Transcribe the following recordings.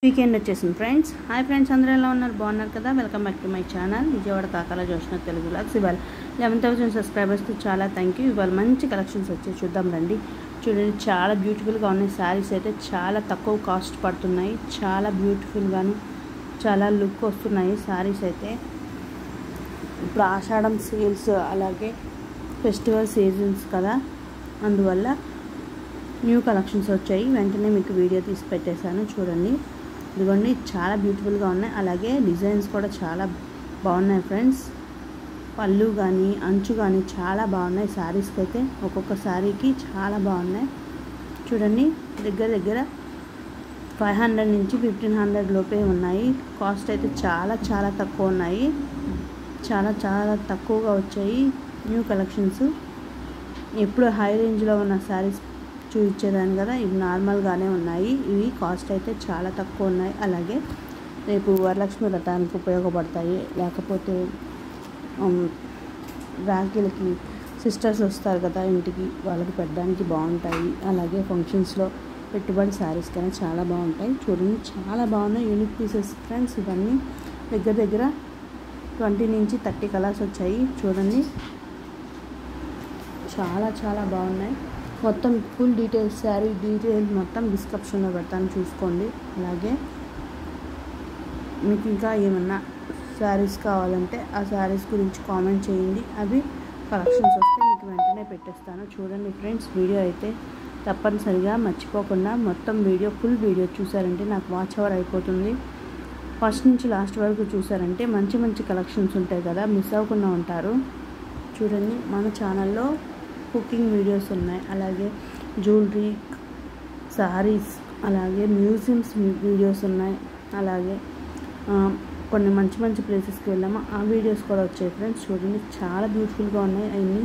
Weekend వచ్చేసింది friends. Hi friends, అందరూ ఎలా ఉన్నారు? బాగున్నారు కదా? Welcome back to my channel Vijayawada కాకాల జోష్న తెలుగు వ్లాగ్స్. ఇవాళ 11,000 సబ్స్క్రైబర్స్కి చాలా థ్యాంక్ యూ. ఇవాళ మంచి కలెక్షన్స్ వచ్చి చూద్దాం రండి. చూడండి, చాలా బ్యూటిఫుల్గా ఉన్నాయి శారీస్. అయితే చాలా తక్కువ కాస్ట్ పడుతున్నాయి, చాలా బ్యూటిఫుల్గాను చాలా లుక్ వస్తున్నాయి శారీస్. అయితే ఇప్పుడు ఆషాఢం సేల్స్ అలాగే ఫెస్టివల్ సీజన్స్ కదా, అందువల్ల న్యూ కలెక్షన్స్ వచ్చాయి. వెంటనే మీకు వీడియో తీసి పెట్టేశాను. చూడండి, ఇదిగోండి, చాలా బ్యూటిఫుల్గా ఉన్నాయి. అలాగే డిజైన్స్ కూడా చాలా బాగున్నాయి ఫ్రెండ్స్. పళ్ళు కానీ అంచు కానీ చాలా బాగున్నాయి శారీస్కి. అయితే ఒక్కొక్క శారీకి చాలా బాగున్నాయి. చూడండి, దగ్గర దగ్గర 500 నుంచి 1500 లోపే ఉన్నాయి. కాస్ట్ అయితే చాలా చాలా తక్కువ ఉన్నాయి. చాలా చాలా తక్కువగా వచ్చాయి న్యూ కలెక్షన్స్. ఎప్పుడు హై రేంజ్లో ఉన్న శారీస్ చూపించేదాన్ని కదా, ఇవి నార్మల్గానే ఉన్నాయి. ఇవి కాస్ట్ అయితే చాలా తక్కువ ఉన్నాయి. అలాగే రేపు వరలక్ష్మి వ్రతానికి ఉపయోగపడతాయి. లేకపోతే రాఖీలకి సిస్టర్స్ వస్తారు కదా ఇంటికి, వాళ్ళకి పెట్టడానికి బాగుంటాయి. అలాగే ఫంక్షన్స్లో పెట్టుబడి శారీస్ కన్నా చాలా బాగుంటాయి. చూడండి, చాలా బాగున్నాయి యూనిక్ పీసెస్ ఫ్రెండ్స్. ఇవన్నీ దగ్గర దగ్గర 20 నుంచి 30 కలర్స్ వచ్చాయి. చూడండి, చాలా చాలా బాగున్నాయి. మొత్తం ఫుల్ డీటెయిల్స్, శారీ డీటెయిల్స్ మొత్తం డిస్క్రిప్షన్లో పెడతాను, చూసుకోండి. అలాగే మీకు ఇంకా ఏమన్నా శారీస్ కావాలంటే ఆ శారీస్ గురించి కామెంట్ చేయండి. అవి కలెక్షన్స్ వస్తే మీకు వెంటనే పెట్టేస్తాను. చూడండి ఫ్రెండ్స్, వీడియో అయితే తప్పనిసరిగా మర్చిపోకుండా మొత్తం వీడియో ఫుల్ వీడియో చూసారంటే నాకు వాచ్ అవర్ అయిపోతుంది. ఫస్ట్ నుంచి లాస్ట్ వరకు చూసారంటే మంచి మంచి కలెక్షన్స్ ఉంటాయి కదా, మిస్ అవ్వకుండా ఉంటారు. చూడండి, మన ఛానల్లో కుకింగ్ వీడియోస్ ఉన్నాయి, అలాగే జ్యువెలరీ, శారీస్, అలాగే మ్యూజియంస్ వీడియోస్ ఉన్నాయి. అలాగే కొన్ని మంచి మంచి ప్లేసెస్కి వెళ్ళాము, ఆ వీడియోస్ కూడా వచ్చాయి ఫ్రెండ్స్. చూడండి, చాలా బ్యూటిఫుల్గా ఉన్నాయి అన్నీ.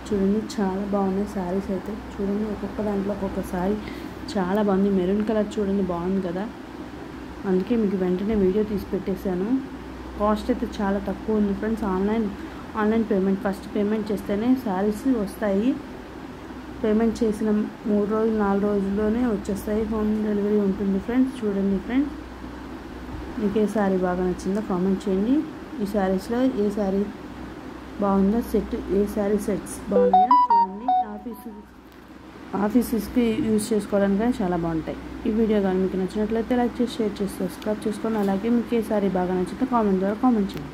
చూడండి, చాలా బాగున్నాయి శారీస్ అయితే. చూడండి, ఒక్కొక్క దాంట్లో ఒక్కొక్క శారీ చాలా బాగుంది. మెరూన్ కలర్ చూడండి, బాగుంది కదా, అందుకే మీకు వెంటనే వీడియో తీసి పెట్టేశాను. కాస్ట్ అయితే చాలా తక్కువ ఉంది friends. Online payment, first payment చేస్తేనే శారీస్ వస్తాయి. పేమెంట్ చేసిన 3 రోజులు 4 రోజుల్లోనే వచ్చేస్తాయి. హోమ్ డెలివరీ ఉంటుంది ఫ్రెండ్స్. చూడండి ఫ్రెండ్స్, మీకు ఏ శారీ బాగా నచ్చిందో కామెంట్ చేయండి. ఈ శారీస్లో ఏ శారీ బాగుందో, ఏ శారీ సెట్స్ బాగున్నాయో చూడండి. ఆఫీసెస్కి యూజ్ చేసుకోవడానికి చాలా బాగుంటాయి. ఈ వీడియో కానీ మీకు నచ్చినట్లయితే లైక్ చేసి, షేర్ చేసి, సబ్స్క్రైబ్ చేసుకోండి. అలాగే మీకు ఏ శారీ బాగా నచ్చితే కామెంట్ ద్వారా కామెంట్ చేయండి.